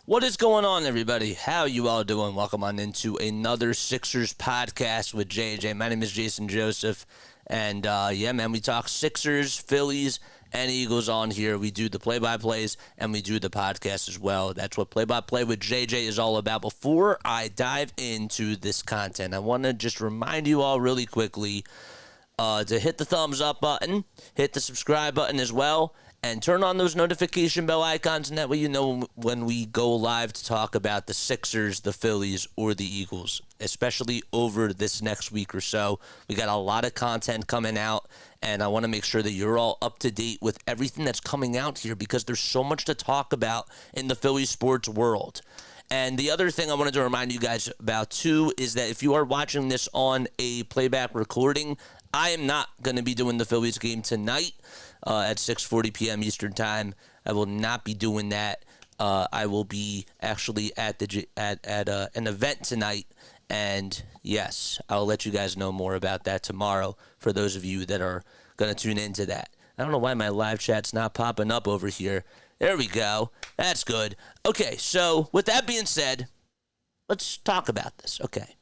What is going on, everybody? How you all doing? Welcome on into another Sixers podcast with JJ. My name is Jason Joseph, and yeah, man, we talk Sixers, Phillies, and Eagles on here. We do the play-by-plays, and we do the podcast as well. That's what play-by-play with JJ is all about. Before I dive into this content, I want to just remind you all really quickly to hit the thumbs up button, hit the subscribe button as well, and turn on those notification bell icons, and that way you know when we go live to talk about the Sixers, the Phillies, or the Eagles, especially over this next week or so. We got a lot of content coming out, and I want to make sure that you're all up to date with everything that's coming out here because there's so much to talk about in the Philly sports world. And the other thing I wanted to remind you guys about, too, is that if you are watching this on a playback recording, I am not going to be doing the Phillies game tonight at 6:40 p.m. Eastern Time. I will not be doing that. I will be actually at an event tonight, and yes, I'll let you guys know more about that tomorrow for those of you that are going to tune into that. I don't know why my live chat's not popping up over here. There we go. That's good. Okay, so with that being said, let's talk about this. Okay.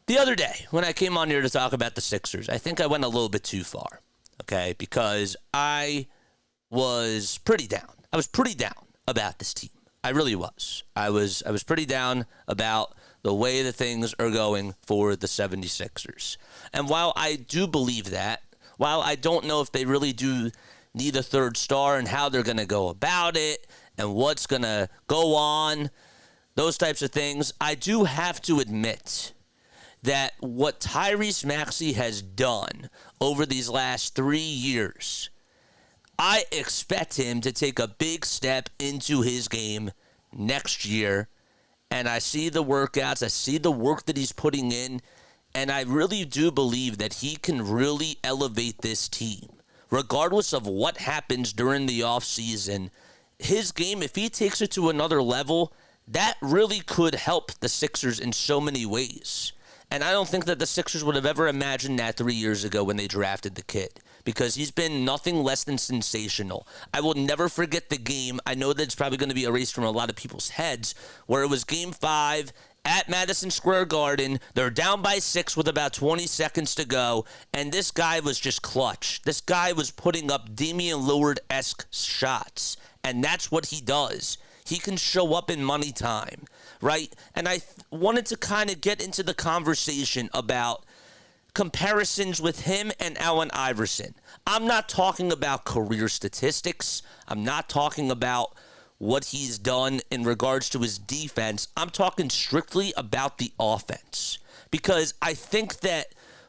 The other day, when I came on here to talk about the Sixers, I think I went a little bit too far, okay, because I was pretty down. I was pretty down about this team. I really was. I was pretty down about the way that things are going for the 76ers. And while I do believe that, while I don't know if they really do need a third star and how they're going to go about it and what's going to go on, those types of things, I do have to admit that what Tyrese Maxey has done over these last 3 years, I expect him to take a big step into his game next year. And I see the workouts, I see the work that he's putting in, and I really do believe that he can really elevate this team. Regardless of what happens during the offseason, his game, if he takes it to another level, that really could help the Sixers in so many ways. And I don't think that the Sixers would have ever imagined that 3 years ago when they drafted the kid, because he's been nothing less than sensational. I will never forget the game. I know that it's probably going to be erased from a lot of people's heads, where it was Game 5 at Madison Square Garden. They're down by 6 with about 20 seconds to go, and this guy was just clutch. This guy was putting up Damian Lillard-esque shots, and that's what he does. He can show up in money time, right? And I wanted to kind of get into the conversation about comparisons with him and Allen Iverson. I'm not talking about career statistics. I'm not talking about what he's done in regards to his defense. I'm talking strictly about the offense, because I think that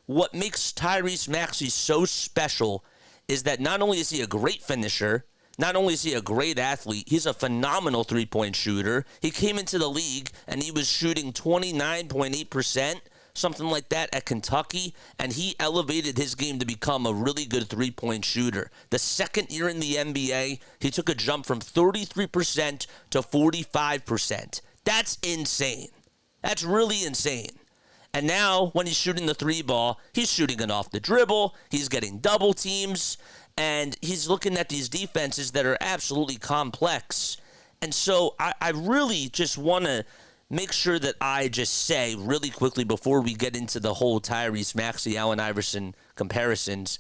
what makes Tyrese Maxey so special is that not only is he a great finisher, not only is he a great athlete, he's a phenomenal three-point shooter. He came into the league and he was shooting 29.8%, something like that, at Kentucky, and he elevated his game to become a really good three-point shooter. The second year in the NBA, he took a jump from 33% to 45%. That's insane. That's really insane. And now, when he's shooting the three ball, he's shooting it off the dribble, he's getting double teams, and he's looking at these defenses that are absolutely complex. And so I really just want to make sure that I just say really quickly before we get into the whole Tyrese Maxey, Allen Iverson comparisons,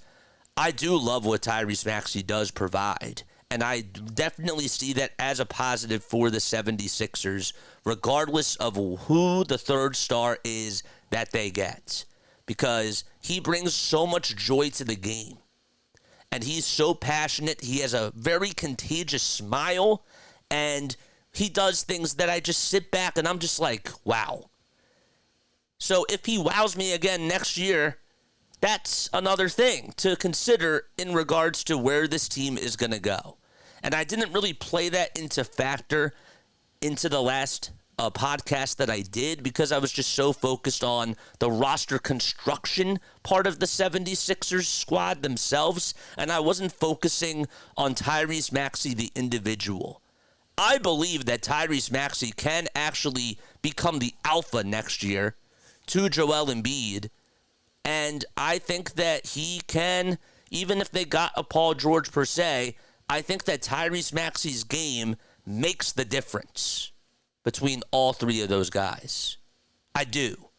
I do love what Tyrese Maxey does provide. And I definitely see that as a positive for the 76ers, regardless of who the third star is that they get. Because he brings so much joy to the game. And he's so passionate. He has a very contagious smile. And he does things that I just sit back and I'm just like, wow. So if he wows me again next year, that's another thing to consider in regards to where this team is going to go. And I didn't really play that into factor into the last podcast that I did because I was just so focused on the roster construction part of the 76ers squad themselves, and I wasn't focusing on Tyrese Maxey, the individual. I believe that Tyrese Maxey can actually become the alpha next year to Joel Embiid, and I think that he can, even if they got a Paul George per se, I think that Tyrese Maxey's game makes the difference between all three of those guys. I do.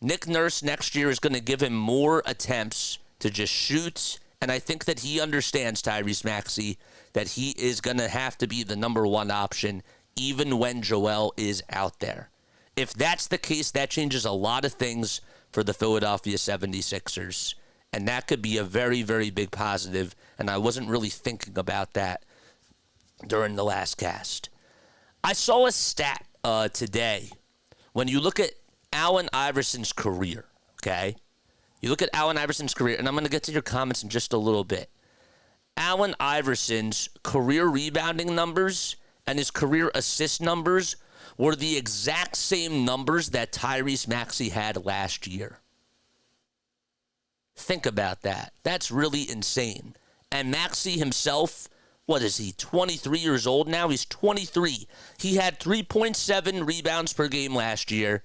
Nick Nurse next year is going to give him more attempts to just shoot, and I think that he understands, Tyrese Maxey, that he is going to have to be the number one option even when Joel is out there. If that's the case, that changes a lot of things for the Philadelphia 76ers, and that could be a very, very big positive, and I wasn't really thinking about that during the last cast. I saw a stat today. When you look at Allen Iverson's career, okay? You look at Allen Iverson's career, and I'm going to get to your comments in just a little bit. Allen Iverson's career rebounding numbers and his career assist numbers were the exact same numbers that Tyrese Maxey had last year. Think about that. That's really insane. And Maxey himself, what is he, 23 years old now? He's 23. He had 3.7 rebounds per game last year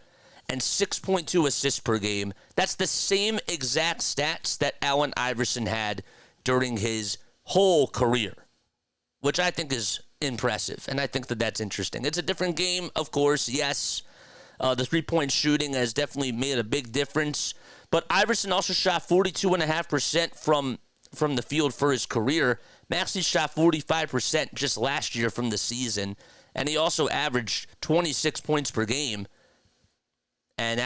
and 6.2 assists per game. That's the same exact stats that Allen Iverson had during his whole career, which I think is impressive, and I think that that's interesting. It's a different game, of course, yes. The three-point shooting has definitely made a big difference, but Iverson also shot 42.5% from the field for his career. Maxey shot 45% just last year from the season, and he also averaged 26 points per game, and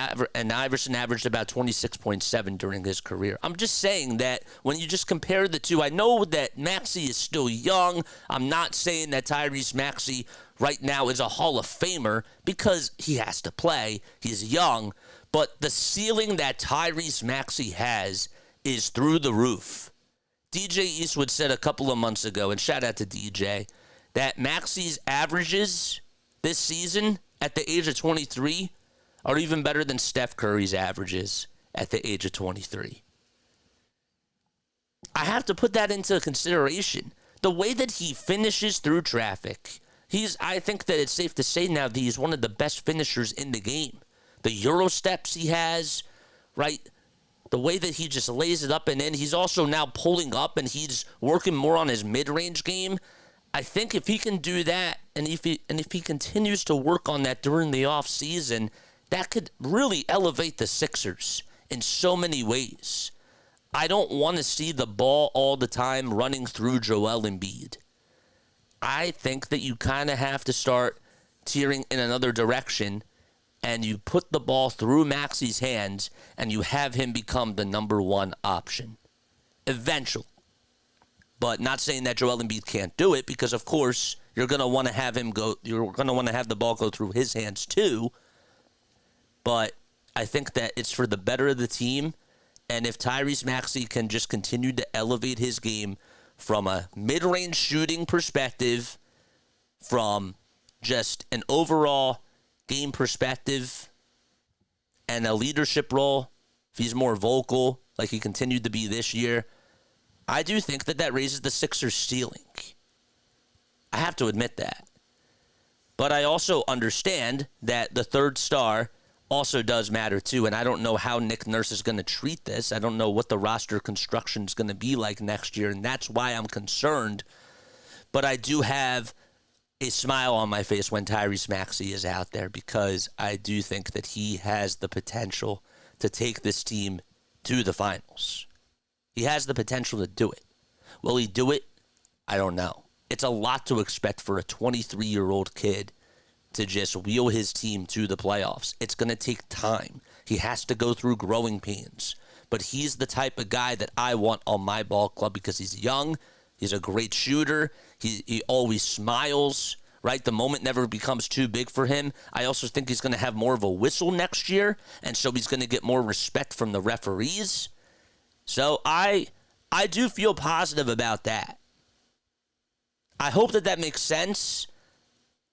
Iverson averaged about 26.7 during his career. I'm just saying that when you just compare the two, I know that Maxey is still young. I'm not saying that Tyrese Maxey right now is a Hall of Famer because he has to play. He's young. But the ceiling that Tyrese Maxey has is through the roof. DJ Eastwood said a couple of months ago, and shout out to DJ, that Maxey's averages this season at the age of 23 are even better than Steph Curry's averages at the age of 23. I have to put that into consideration. The way that he finishes through traffic, I think that it's safe to say now that he's one of the best finishers in the game. The Euro steps he has, right? The way that he just lays it up and in. He's also now pulling up and he's working more on his mid-range game. I think if he can do that and if he continues to work on that during the offseason, that could really elevate the Sixers in so many ways. I don't want to see the ball all the time running through Joel Embiid. I think that you kind of have to start tearing in another direction, and you put the ball through Maxey's hands, and you have him become the number one option. Eventually. But not saying that Joel Embiid can't do it, because of course you're going to want to have the ball go through his hands too. But I think that it's for the better of the team. And if Tyrese Maxey can just continue to elevate his game from a mid-range shooting perspective, from just an overall game perspective, and a leadership role, if he's more vocal like he continued to be this year, I do think that raises the Sixers' ceiling. I have to admit that. But I also understand that the third star also does matter too, and I don't know how Nick Nurse is going to treat this. I don't know what the roster construction is going to be like next year, and that's why I'm concerned. But I do have a smile on my face when Tyrese Maxey is out there, because I do think that he has the potential to take this team to the finals. He has the potential to do it. Will he do it? I don't know. It's a lot to expect for a 23-year-old kid to just wheel his team to the playoffs. It's going to take time. He has to go through growing pains. But he's the type of guy that I want on my ball club because he's young. He's a great shooter. He always smiles, right? The moment never becomes too big for him. I also think he's going to have more of a whistle next year, and so he's going to get more respect from the referees. So I do feel positive about that. I hope that makes sense.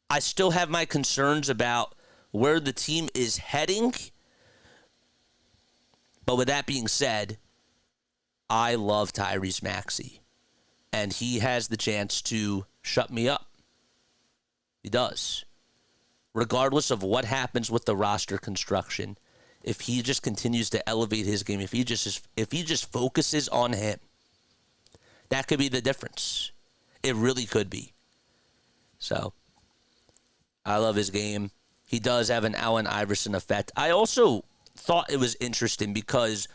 I still have my concerns about where the team is heading. But with that being said, I love Tyrese Maxey. And he has the chance to shut me up. He does. Regardless of what happens with the roster construction, if he just continues to elevate his game, if he just focuses on him, that could be the difference. It really could be. So I love his game. He does have an Allen Iverson effect. I also thought it was interesting because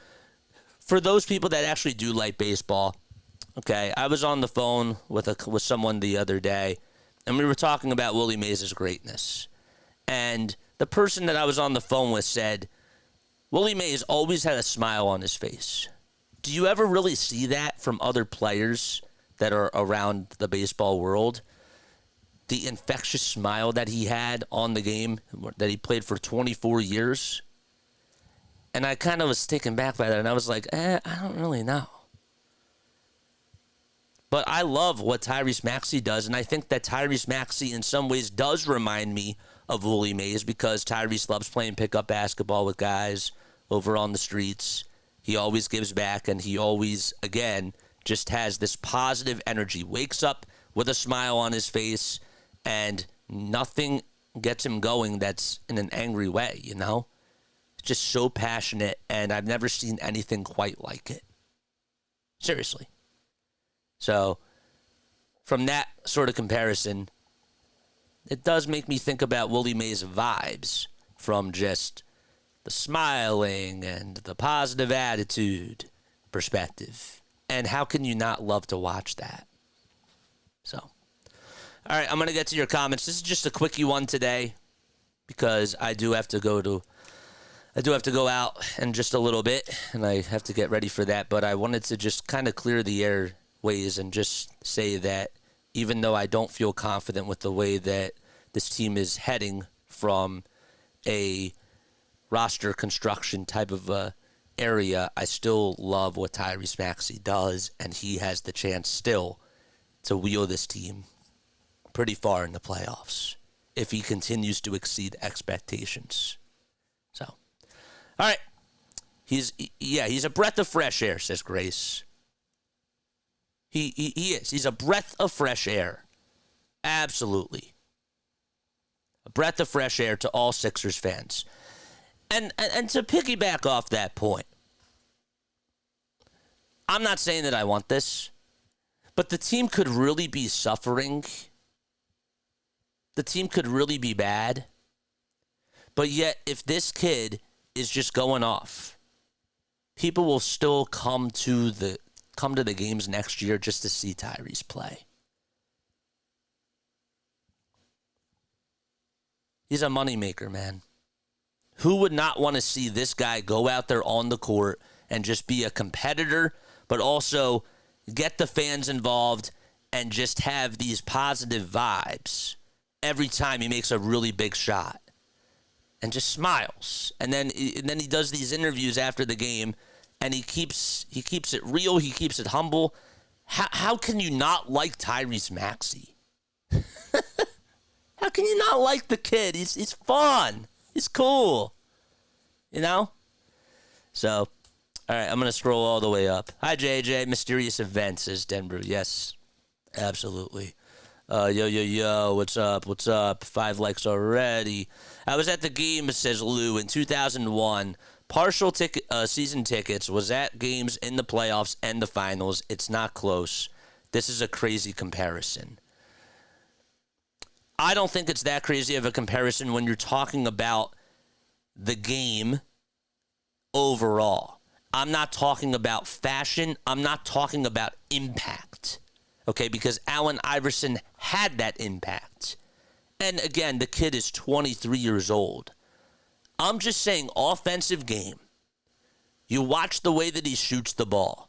for those people that actually do like baseball, okay, I was on the phone with someone the other day, and we were talking about Willie Mays' greatness. And the person that I was on the phone with said, Willie Mays always had a smile on his face. Do you ever really see that from other players that are around the baseball world? The infectious smile that he had on the game that he played for 24 years. And I kind of was taken back by that, and I was like, I don't really know. But I love what Tyrese Maxey does, and I think that Tyrese Maxey in some ways does remind me of Willie Mays because Tyrese loves playing pickup basketball with guys over on the streets. He always gives back, and he always, again, just has this positive energy. Wakes up with a smile on his face, and nothing gets him going that's in an angry way, you know? Just so passionate, and I've never seen anything quite like it. Seriously. So, from that sort of comparison, it does make me think about Willie Mays' vibes from just the smiling and the positive attitude perspective. And how can you not love to watch that? So, all right, I'm going to get to your comments. This is just a quickie one today because I do have to go out in just a little bit, and I have to get ready for that. But I wanted to just kind of clear the airways and just say that even though I don't feel confident with the way that this team is heading from a roster construction type of area, I still love what Tyrese Maxey does, and he has the chance still to wheel this team pretty far in the playoffs if he continues to exceed expectations. So, all right. He's a breath of fresh air, says Grace. He is. He's a breath of fresh air. Absolutely. A breath of fresh air to all Sixers fans. And to piggyback off that point, I'm not saying that I want this, but the team could really be suffering. The team could really be bad. But yet, if this kid is just going off, people will still come to the games next year just to see Tyrese play. He's a moneymaker, man. Who would not want to see this guy go out there on the court and just be a competitor, but also get the fans involved and just have these positive vibes every time he makes a really big shot and just smiles. And then he does these interviews after the game, and he keeps it real, he keeps it humble. How can you not like Tyrese Maxey? How can you not like the kid? He's fun. He's cool. You know? So, all right, I'm going to scroll all the way up. Hi, JJ. Mysterious events, says Denver. Yes, absolutely. Yo, what's up? What's up? 5 likes already. I was at the game, says Lou, in 2001. Partial season tickets, was at games in the playoffs and the finals. It's not close. This is a crazy comparison. I don't think it's that crazy of a comparison when you're talking about the game overall. I'm not talking about fashion. I'm not talking about impact. Okay, because Allen Iverson had that impact. And again, the kid is 23 years old. I'm just saying offensive game. You watch the way that he shoots the ball.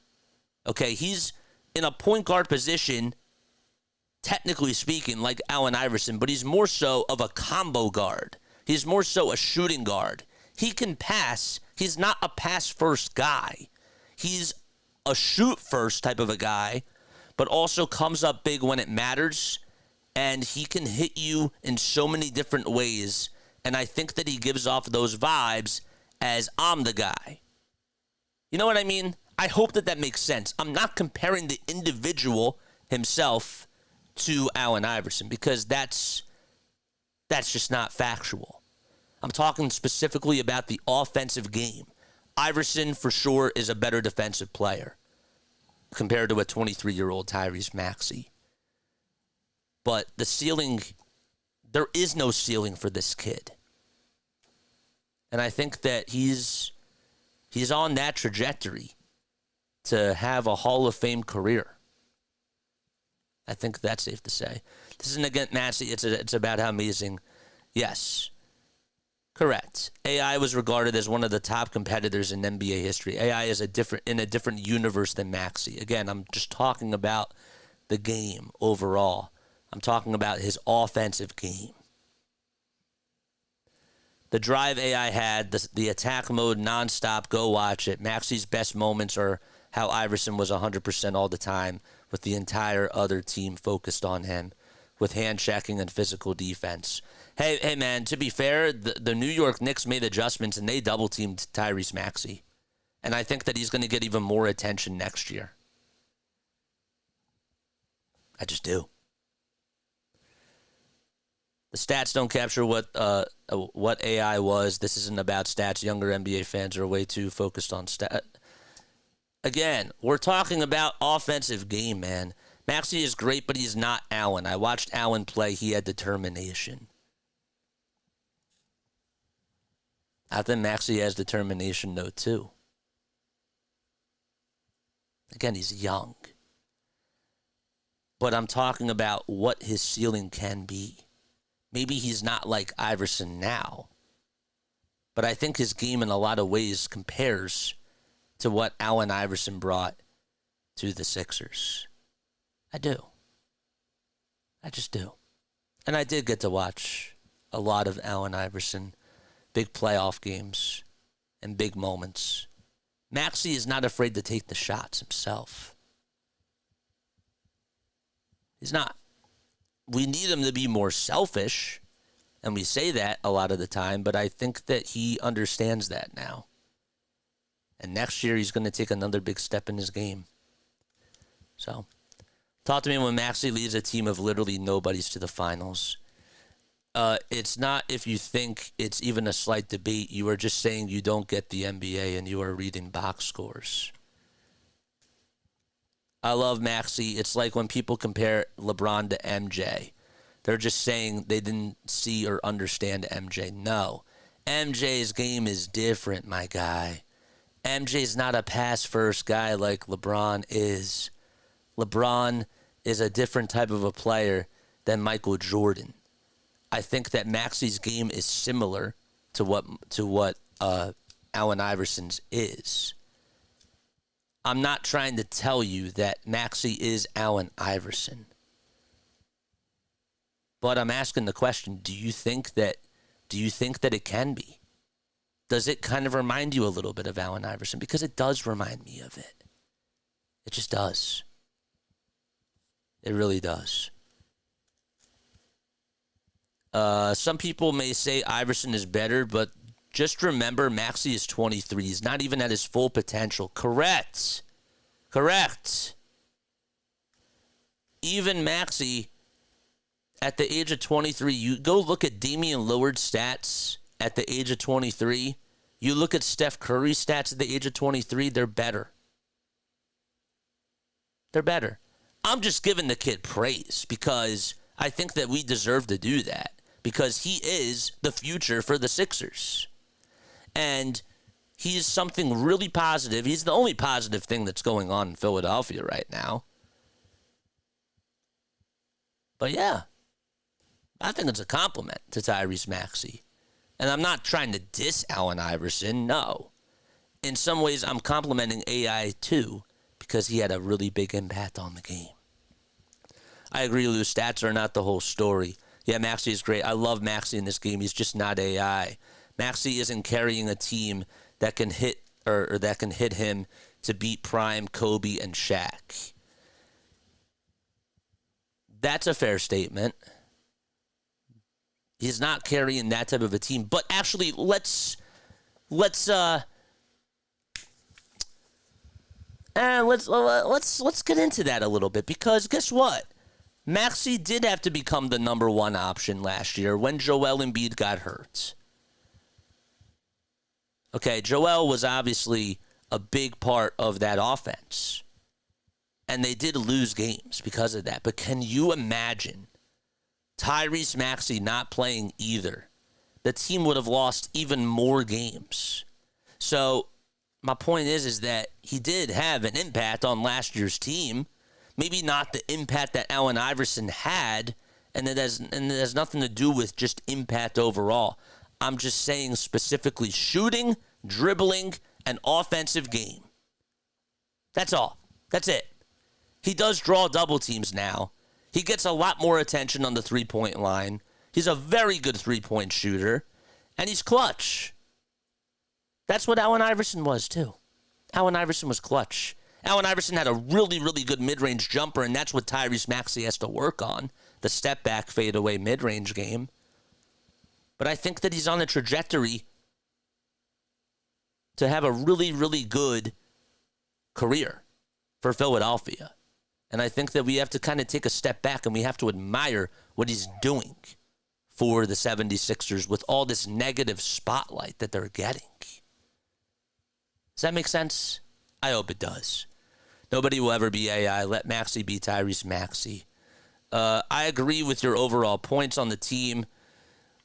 Okay, he's in a point guard position, technically speaking, like Allen Iverson, but he's more so of a combo guard. He's more so a shooting guard. He can pass. He's not a pass-first guy. He's a shoot-first type of a guy, but also comes up big when it matters, and he can hit you in so many different ways, and I think that he gives off those vibes as I'm the guy. You know what I mean? I hope that makes sense. I'm not comparing the individual himself to Allen Iverson because that's just not factual. I'm talking specifically about the offensive game. Iverson, for sure, is a better defensive player compared to a 23-year-old Tyrese Maxey. But the ceiling there is no ceiling for this kid. And I think that he's on that trajectory to have a Hall of Fame career. I think that's safe to say. This isn't against Maxi. It's about how amazing. Yes, correct. AI was regarded as one of the top competitors in NBA history. AI is in a different universe than Maxi. Again, I'm just talking about the game overall. I'm talking about his offensive game. The drive AI had, the attack mode nonstop, go watch it. Maxi's best moments are how Iverson was 100% all the time with the entire other team focused on him with hand checking and physical defense. Hey man, to be fair, the New York Knicks made adjustments and they double-teamed Tyrese Maxey. And I think that he's going to get even more attention next year. I just do. The stats don't capture what AI was. This isn't about stats. Younger NBA fans are way too focused on stats. Again, we're talking about offensive game, man. Maxi is great, but he's not Allen. I watched Allen play. He had determination. I think Maxi has determination, though, too. Again, he's young. But I'm talking about what his ceiling can be. Maybe he's not like Iverson now. But I think his game in a lot of ways compares to what Allen Iverson brought to the Sixers. I do. I just do. And I did get to watch a lot of Allen Iverson, big playoff games and big moments. Maxi is not afraid to take the shots himself. He's not. We need him to be more selfish, and we say that a lot of the time, but I think that he understands that now. And next year, he's going to take another big step in his game. So, talk to me when Maxi leads a team of literally nobodies to the finals. It's not if you think it's even a slight debate. You are just saying you don't get the NBA and you are reading box scores. I love Maxi. It's like when people compare LeBron to MJ. They're just saying they didn't see or understand MJ. No. MJ's game is different, my guy. MJ's not a pass-first guy like LeBron is. LeBron is a different type of a player than Michael Jordan. I think that Maxi's game is similar to what Allen Iverson's is. I'm not trying to tell you that Maxi is Allen Iverson. But I'm asking the question, do you think that it can be? Does it kind of remind you a little bit of Allen Iverson? Because it does remind me of it. It just does. It really does. Some people may say Iverson is better, but just remember, Maxi is 23. He's not even at his full potential. Correct. Even Maxi, at the age of 23, you go look at Damian Lillard's stats at the age of 23. You look at Steph Curry's stats at the age of 23, they're better. They're better. I'm just giving the kid praise because I think that we deserve to do that because he is the future for the Sixers. And he's something really positive. He's the only positive thing that's going on in Philadelphia right now. But yeah, I think it's a compliment to Tyrese Maxey. And I'm not trying to diss Allen Iverson, no. In some ways, I'm complimenting AI too because he had a really big impact on the game. I agree, Lou. Stats are not the whole story. Yeah, Maxey is great. I love Maxey in this game. He's just not AI. Maxey isn't carrying a team that can hit or that can hit him to beat Prime, Kobe, and Shaq. That's a fair statement. He's not carrying that type of a team. But actually, let's get into that a little bit because guess what? Maxey did have to become the number one option last year when Joel Embiid got hurt. Okay, Joel was obviously a big part of that offense. And they did lose games because of that. But can you imagine Tyrese Maxey not playing either, the team would have lost even more games. So my point is that he did have an impact on last year's team. Maybe not the impact that Allen Iverson had, and it has nothing to do with just impact overall. I'm just saying specifically shooting, dribbling, and offensive game. That's all. That's it. He does draw double teams now. He gets a lot more attention on the three-point line. He's a very good three-point shooter, and he's clutch. That's what Allen Iverson was, too. Allen Iverson was clutch. Allen Iverson had a really, really good mid-range jumper, and that's what Tyrese Maxey has to work on, the step-back, fade-away mid-range game. But I think that he's on a trajectory to have a really, really good career for Philadelphia. And I think that we have to kind of take a step back and we have to admire what he's doing for the 76ers with all this negative spotlight that they're getting. Does that make sense? I hope it does. Nobody will ever be AI. Let Maxi be Tyrese Maxey. I agree with your overall points on the team.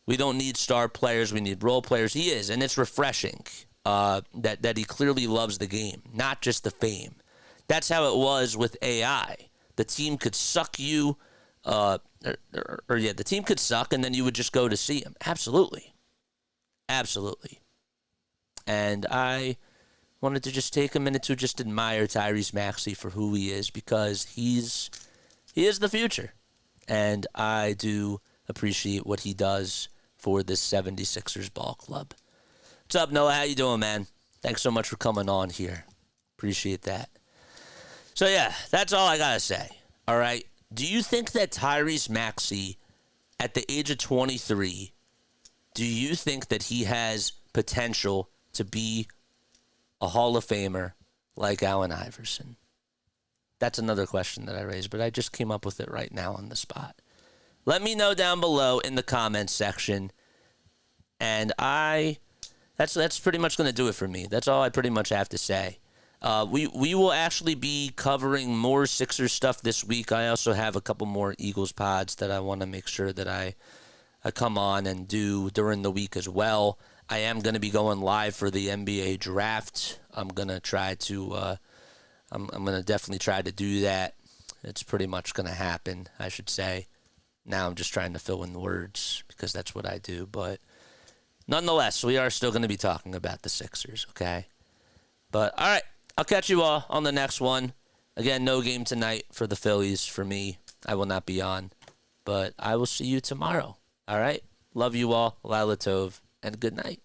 We don't need star players. We need role players. He is, and it's refreshing that he clearly loves the game, not just the fame. That's how it was with AI. The team could suck you, the team could suck, and then you would just go to see him. Absolutely. Absolutely. And I wanted to just take a minute to just admire Tyrese Maxey for who he is, because he is the future. And I do appreciate what he does for this 76ers ball club. What's up, Noah? How you doing, man? Thanks so much for coming on here. Appreciate that. So, yeah, that's all I got to say. All right. Do you think that Tyrese Maxey, at the age of 23, do you think that he has potential to be a Hall of Famer like Allen Iverson? That's another question that I raised, but I just came up with it right now on the spot. Let me know down below in the comments section. And that's pretty much going to do it for me. That's all I pretty much have to say. We will actually be covering more Sixers stuff this week. I also have a couple more Eagles pods that I want to make sure that I come on and do during the week as well. I am going to be going live for the NBA draft. I'm going to try to I'm going to definitely try to do that. It's pretty much going to happen, I should say. Now I'm just trying to fill in the words because that's what I do. But nonetheless, we are still going to be talking about the Sixers, okay? But, all right, I'll catch you all on the next one. Again, no game tonight for the Phillies for me. I will not be on. But I will see you tomorrow, all right? Love you all. Lila Tov, and good night.